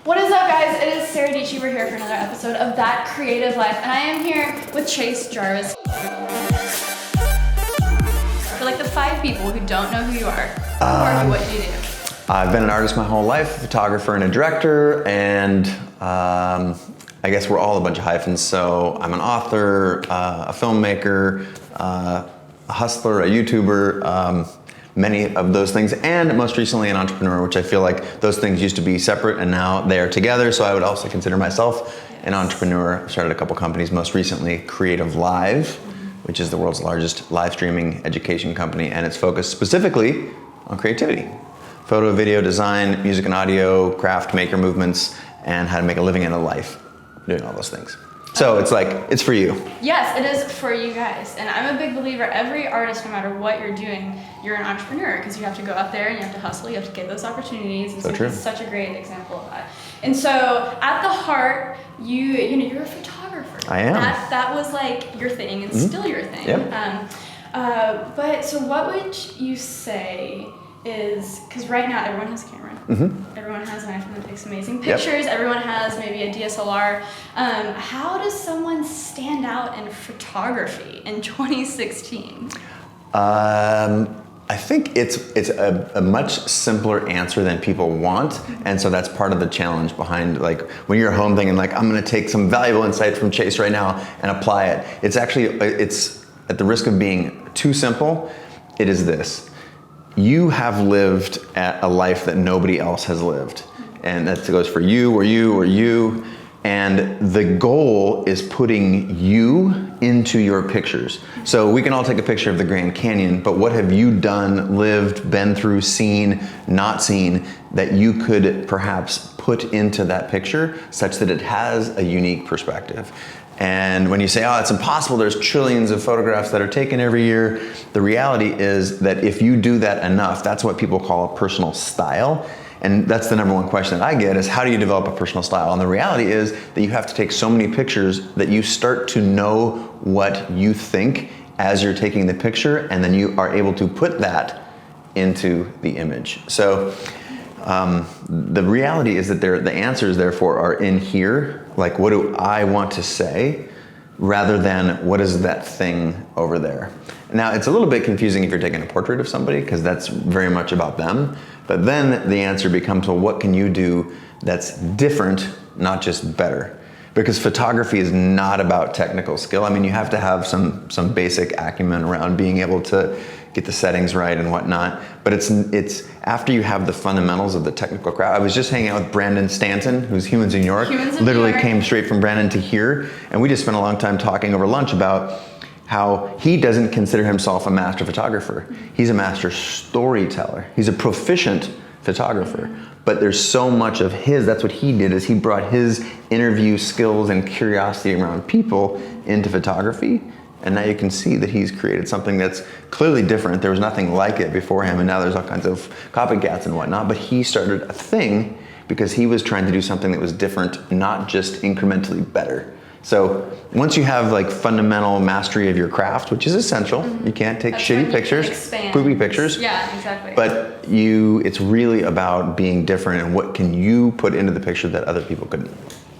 What is up, guys? It is Sara Dietschy. We're here for another episode of That Creative Life, and I am here with Chase Jarvis. For like the 5 people who don't know who you are, what do you do? I've been an artist my whole life, a photographer and a director, and I guess we're all a bunch of hyphens. So I'm an author, a filmmaker, a hustler, a YouTuber, many of those things, and most recently an entrepreneur, which I feel like those things used to be separate and now they are together. So I would also consider myself an entrepreneur. I started a couple companies, most recently Creative Live, which is the world's largest live streaming education company, and it's focused specifically on creativity. Photo, video, design, music and audio, craft, maker movements, and how to make a living and a life doing all those things. So it's like, it's for you. Yes, it is for you guys. And I'm a big believer, every artist, no matter what you're doing, you're an entrepreneur, because you have to go out there and you have to hustle, you have to get those opportunities. And so true. it's such a great example of that. And so at the heart, you're a photographer. I am. That was like your thing and still your thing. Yep. But so what would you say is, because right now everyone has a camera, everyone has an iPhone that takes amazing pictures, everyone has maybe a DSLR. How does someone stand out in photography in 2016? I think it's a much simpler answer than people want, and so that's part of the challenge behind, like, when you're home thinking like, I'm gonna take some valuable insight from Chase right now and apply it. It's actually, it's at the risk of being too simple, it is this. You have lived a life that nobody else has lived. And that goes for you or you or you. And the goal is putting you into your pictures. So we can all take a picture of the Grand Canyon, but what have you done, lived, been through, seen, not seen, that you could perhaps put into that picture such that it has a unique perspective? And when you say, oh, it's impossible, there's trillions of photographs that are taken every year, the reality is that if you do that enough, that's what people call a personal style. And that's the number one question that I get is, how do you develop a personal style? And the reality is that you have to take so many pictures that you start to know what you think as you're taking the picture, and then you are able to put that into the image. So the reality is that the answers, therefore, are in here. Like, what do I want to say, rather than what is that thing over there? Now, it's a little bit confusing if you're taking a portrait of somebody, because that's very much about them. But then the answer becomes, well, what can you do that's different, not just better? Because photography is not about technical skill. I mean, you have to have some basic acumen around being able to get the settings right and whatnot. But it's after you have the fundamentals of the technical craft. I was just hanging out with Brandon Stanton, who's Humans in New York. Literally came straight from Brandon to here. And we just spent a long time talking over lunch about how he doesn't consider himself a master photographer. He's a master storyteller. He's a proficient photographer. But there's so much of that's what he did, is he brought his interview skills and curiosity around people into photography. And now you can see that he's created something that's clearly different. There was nothing like it before him, and now there's all kinds of copycats and whatnot. But he started a thing because he was trying to do something that was different, not just incrementally better. So once you have like fundamental mastery of your craft, which is essential, you can't take shitty pictures, poopy pictures. Yeah, exactly. But it's really about being different and what can you put into the picture that other people couldn't.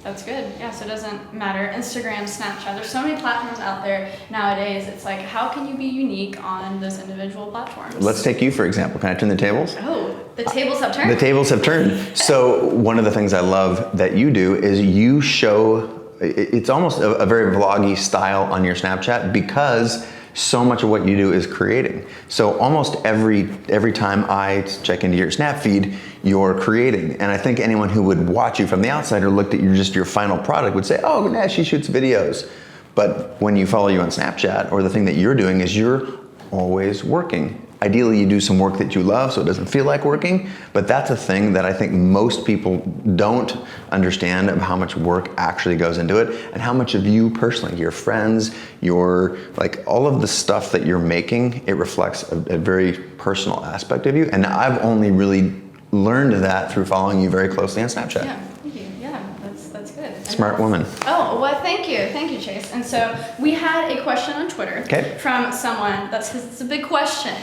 That's good. Yeah, so it doesn't matter. Instagram, Snapchat, there's so many platforms out there nowadays. It's like, how can you be unique on those individual platforms? Let's take you, for example. Can I turn the tables? Oh, the tables have turned. The tables have turned. So one of the things I love that you do is you show, it's almost a very vloggy style on your Snapchat, because so much of what you do is creating. So almost every time I check into your Snap feed, you're creating. And I think anyone who would watch you from the outside or looked at your final product would say, oh, nah, she shoots videos. But when you follow you on Snapchat, or the thing that you're doing is you're always working. Ideally, you do some work that you love so it doesn't feel like working, but that's a thing that I think most people don't understand, of how much work actually goes into it, and how much of you personally, your friends, like all of the stuff that you're making, it reflects a very personal aspect of you. And I've only really learned that through following you very closely on Snapchat. Yeah, thank you. Yeah, that's good. Smart woman. Oh, well, thank you, Chase. And so we had a question on Twitter from someone. It's a big question.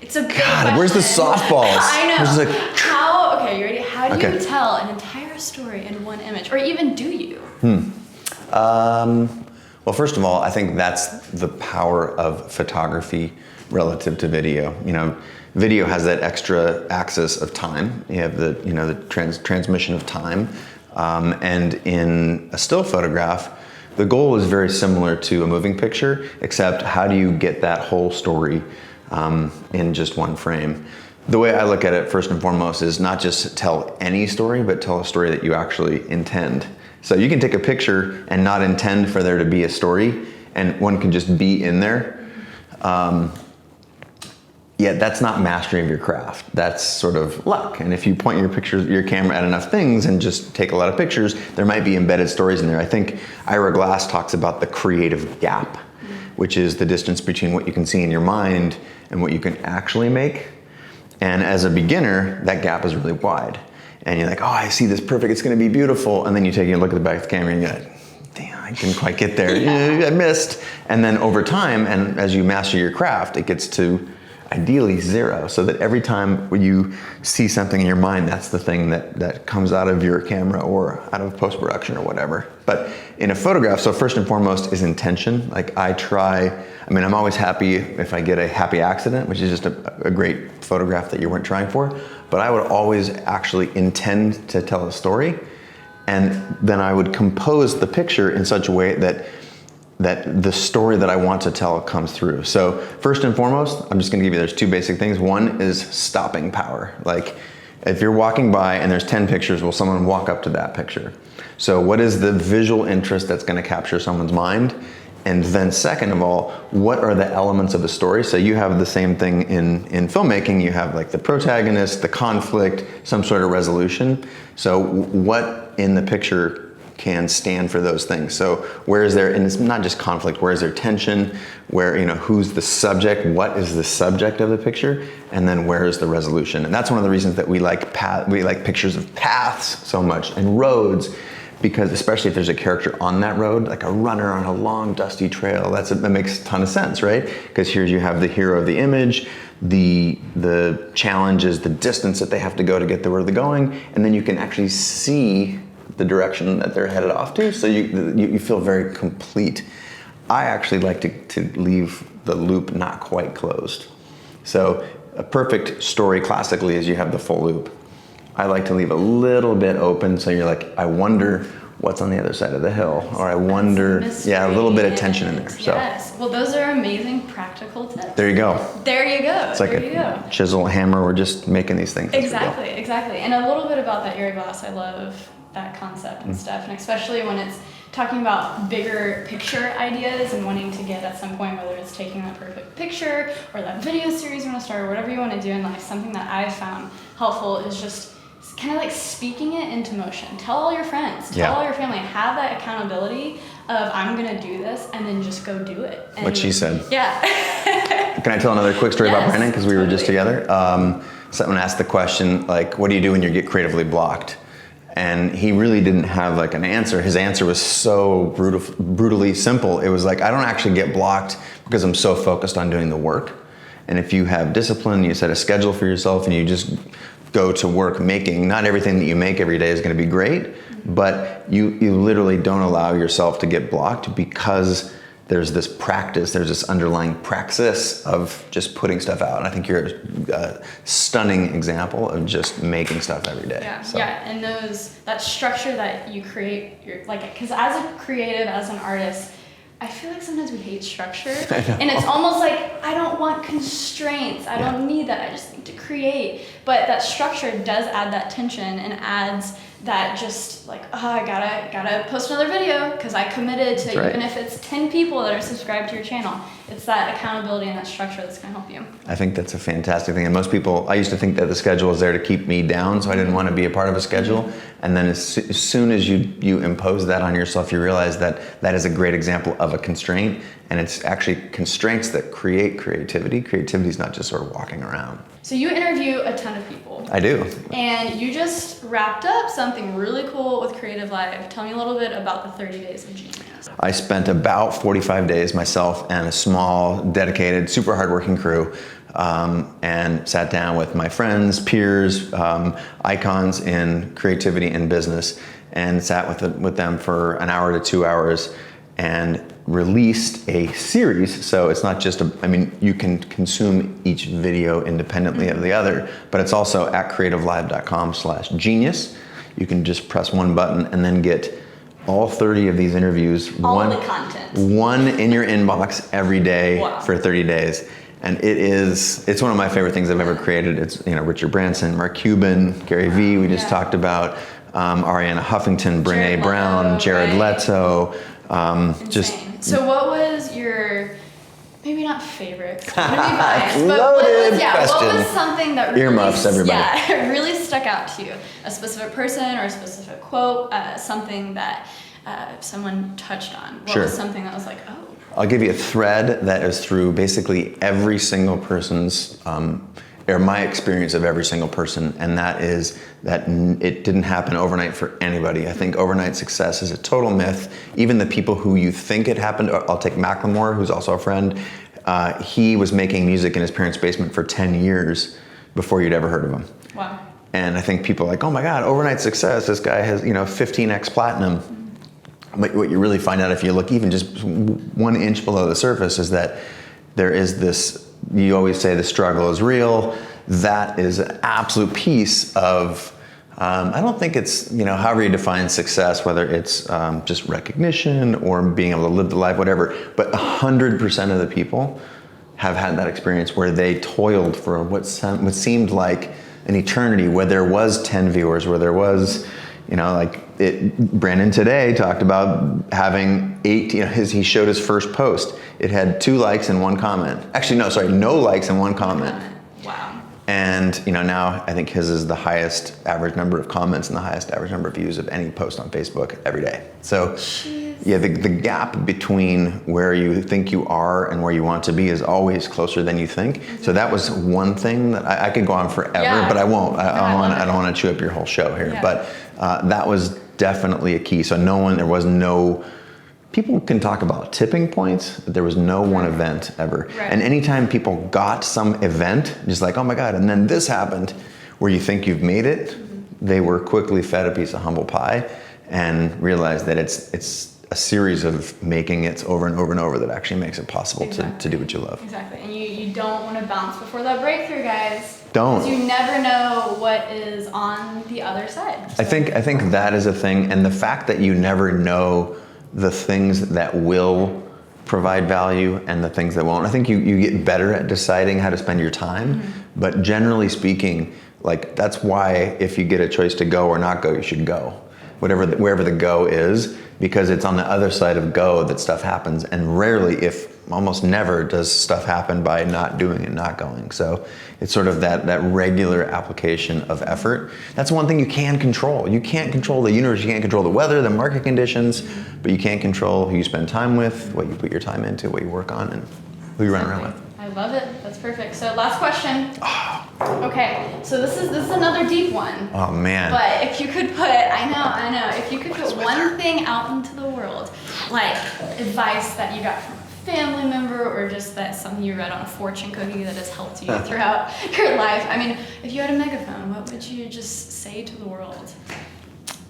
It's a big question. Where's the softballs? I know. Okay, you ready? How do you tell an entire a story in one image, or even do you? Well, first of all, I think that's the power of photography relative to video. Video has that extra axis of time. You have the transmission of time, and in a still photograph, the goal is very similar to a moving picture, except how do you get that whole story in just one frame? The way I look at it, first and foremost, is not just tell any story, but tell a story that you actually intend. So you can take a picture and not intend for there to be a story, and one can just be in there. Yet that's not mastery of your craft. That's sort of luck. And if you point your camera at enough things and just take a lot of pictures, there might be embedded stories in there. I think Ira Glass talks about the creative gap, which is the distance between what you can see in your mind and what you can actually make. And as a beginner, that gap is really wide. And you're like, oh, I see this perfect, it's gonna be beautiful. And then you take a look at the back of the camera and you're like, damn, I didn't quite get there. I missed. And then over time, and as you master your craft, it gets to ideally 0, so that every time when you see something in your mind, that's the thing that comes out of your camera or out of post-production or whatever. But in a photograph, so first and foremost is intention. Like I'm always happy if I get a happy accident, which is just a great photograph that you weren't trying for, but I would always actually intend to tell a story, and then I would compose the picture in such a way that the story that I want to tell comes through. So first and foremost, I'm just gonna give you, there's 2 basic things. One is stopping power. Like if you're walking by and there's 10 pictures, will someone walk up to that picture? So what is the visual interest that's gonna capture someone's mind? And then second of all, what are the elements of a story? So you have the same thing in filmmaking. You have like the protagonist, the conflict, some sort of resolution. So what in the picture can stand for those things? So where is there, and it's not just conflict, where is there tension, where, who's the subject, what is the subject of the picture, and then where is the resolution? And that's one of the reasons that we like pictures of paths so much and roads, because especially if there's a character on that road, like a runner on a long dusty trail, that makes a ton of sense, right? Because here you have the hero of the image, the challenge is the distance that they have to go to get to where they're going, and then you can actually see the direction that they're headed off to, so you feel very complete. I actually like to leave the loop not quite closed. So a perfect story classically is you have the full loop. I like to leave a little bit open, so you're like, I wonder what's on the other side of the hill, or I wonder, a little bit of tension in there. So. Yes, well those are amazing practical tips. There you go. There you go. It's like a chisel, hammer, we're just making these things. Exactly. And a little bit about that Ira Glass, I love that concept and stuff, and especially when it's talking about bigger picture ideas and wanting to get at some point, whether it's taking that perfect picture or that video series you want to start or whatever you want to do in life, something that I've found helpful is just kind of like speaking it into motion. Tell all your friends, tell all your family, have that accountability of I'm gonna do this, and then just go do it. And what she said. Yeah. Can I tell another quick story about Brandon? Because we were just together. Someone asked the question, like, what do you do when you get creatively blocked? And he really didn't have like an answer. His answer was so brutally simple. It was like, I don't actually get blocked because I'm so focused on doing the work. And if you have discipline, you set a schedule for yourself and you just go to work making, not everything that you make every day is gonna be great, but you literally don't allow yourself to get blocked because there's this practice, there's this underlying praxis of just putting stuff out. And I think you're a stunning example of just making stuff every day. Yeah, so. Yeah, and that structure that you create, because as a creative, as an artist, I feel like sometimes we hate structure. And it's almost like, I don't want constraints, I don't need that, I just need to create. But that structure does add that tension and adds that just like, I gotta post another video because I committed to, even if it's 10 people that are subscribed to your channel. It's that accountability and that structure that's gonna help you. I think that's a fantastic thing. And most people, I used to think that the schedule was there to keep me down, so I didn't want to be a part of a schedule. And then as soon as you impose that on yourself, you realize that that is a great example of a constraint. And it's actually constraints that create creativity. Creativity is not just sort of walking around. So you interview a ton of people. I do. And you just wrapped up something really cool with Creative Live. Tell me a little bit about the 30 days of genius. I spent about 45 days myself and a small, dedicated, super hardworking crew and sat down with my friends, peers, icons in creativity and business, and sat with them for an hour to 2 hours and released a series. So it's not just you can consume each video independently of the other, but it's also at creativelive.com/genius. You can just press one button and then get all 30 of these interviews, all the content, one in your inbox every day wow. for 30 days. And it's one of my favorite things I've ever created. It's, Richard Branson, Mark Cuban, Gary Vee, we just talked about, Ariana Huffington, Brene Brown, Jared Leto. So what was your, maybe not favorite, because I'm gonna be biased, but what was something that really, earmuffs, everybody. Really stuck out to you? A specific person or a specific quote, something that someone touched on? What was something that was like, oh? I'll give you a thread that is through basically every single person's, or my experience of every single person, and that is that it didn't happen overnight for anybody. I think overnight success is a total myth. Even the people who you think it happened, I'll take Macklemore, who's also a friend. He was making music in his parents' basement for 10 years before you'd ever heard of him. Wow. And I think people are like, oh my God, overnight success, this guy has 15x platinum. But what you really find out if you look even just 1 inch below the surface is that there is this, you always say the struggle is real. That is an absolute piece of, I don't think it's, however you define success, whether it's just recognition or being able to live the life, whatever, but 100% of the people have had that experience where they toiled for what seemed like an eternity, where there was 10 viewers, where there was, Brandon today talked about having 8, he showed his first post. It had 2 likes and 1 comment. Actually, no, sorry, no likes and 1 comment. Wow. And, now I think his is the highest average number of comments and the highest average number of views of any post on Facebook every day. So, the gap between where you think you are and where you want to be is always closer than you think. So that was one thing that I could go on forever, but I won't. I don't want to chew up your whole show here. Yeah. But that was definitely a key. So people can talk about tipping points, but there was no one event ever. Right. And anytime people got some event, just like, oh my God, and then this happened, where you think you've made it, they were quickly fed a piece of humble pie and realized that it's a series of making it over and over and over that actually makes it possible to do what you love. Exactly, and you don't want to bounce before that breakthrough, guys. Don't. Because you never know what is on the other side. So. I think that is a thing, and the fact that you never know the things that will provide value and the things that won't. I think you get better at deciding how to spend your time, but generally speaking, that's why if you get a choice to go or not go, you should go. Wherever the go is, because it's on the other side of go that stuff happens, and rarely, if almost never, does stuff happen by not doing and not going. So it's sort of that regular application of effort. That's one thing you can control. You can't control the universe, you can't control the weather, the market conditions, but you can control who you spend time with, what you put your time into, what you work on, and who you run around with. I love it. That's perfect. So last question. Okay, so this is another deep one. Oh man. But if you could put, I know, if you could put one thing out into the world, like advice that you got from a family member or just something you read on a fortune cookie that has helped you throughout your life. I mean, if you had a megaphone, what would you just say to the world?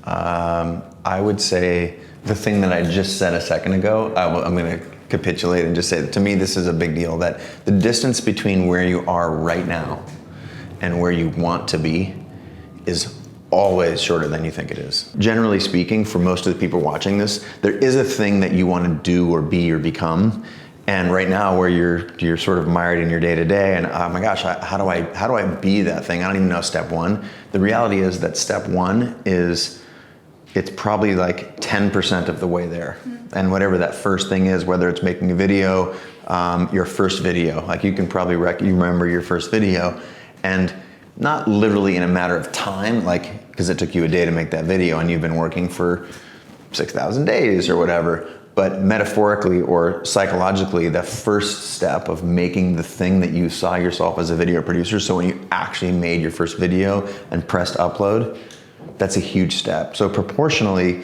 I would say the thing that I just said a second ago. I'm going to capitulate and just say that to me this is a big deal, that the distance between where you are right now and where you want to be is always shorter than you think it is. Generally speaking, for most of the people watching this, there is a thing that you want to do or be or become, and right now where you're sort of mired in your day-to-day and oh my gosh, how do I be that thing? I don't even know step 1. The reality is that step 1 is, it's probably like 10% of the way there. And whatever that first thing is, whether it's making a video, your first video, you can probably you remember your first video, and not literally in a matter of time, because it took you a day to make that video and you've been working for 6,000 days or whatever, but metaphorically or psychologically, the first step of making the thing that you saw yourself as a video producer, so when you actually made your first video and pressed upload, that's a huge step. So proportionally,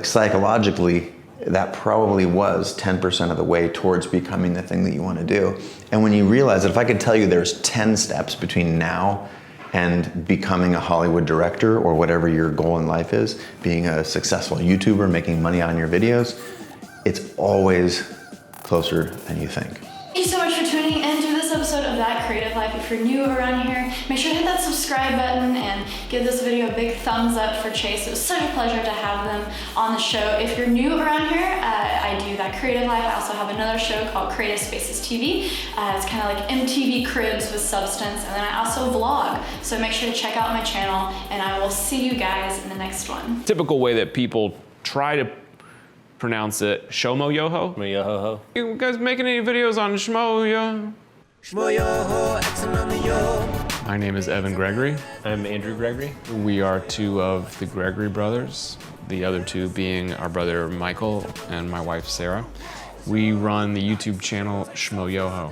psychologically, that probably was 10% of the way towards becoming the thing that you want to do. And when you realize that if I could tell you there's 10 steps between now and becoming a Hollywood director or whatever your goal in life is, being a successful YouTuber, making money on your videos, it's always closer than you think. Thank you so much for tuning in to this episode of That Creative Life. If you're new around here, make sure to hit that subscribe button and give this video a big thumbs up for Chase. It was such a pleasure to have them on the show. If you're new around here, I do That Creative Life. I also have another show called Creative Spaces TV. It's kind of like MTV Cribs with substance. And then I also vlog. So make sure to check out my channel, and I will see you guys in the next one. Typical way that people try to pronounce it, Shmo Yoho. Yo-ho-ho. You guys making any videos on Shmo Yoho? Shmo yo-ho, accent on the yo. My name is Evan Gregory. I'm Andrew Gregory. We are two of the Gregory brothers, the other two being our brother Michael and my wife Sara. We run the YouTube channel Shmo Yoho,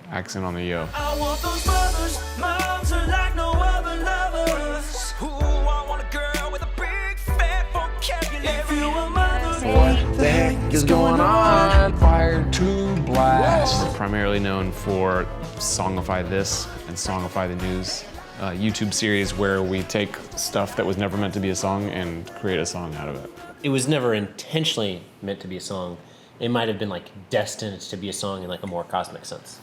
accent on the yo. I want those brothers, moms are like no other lovers. Ooh, I want a girl with a big fat vocabulary. If you were mother, What the heck is going on? Fire to blast. We're primarily known for Songify This and Songify the News, a YouTube series where we take stuff that was never meant to be a song and create a song out of it. It was never intentionally meant to be a song. It might have been like destined to be a song in like a more cosmic sense.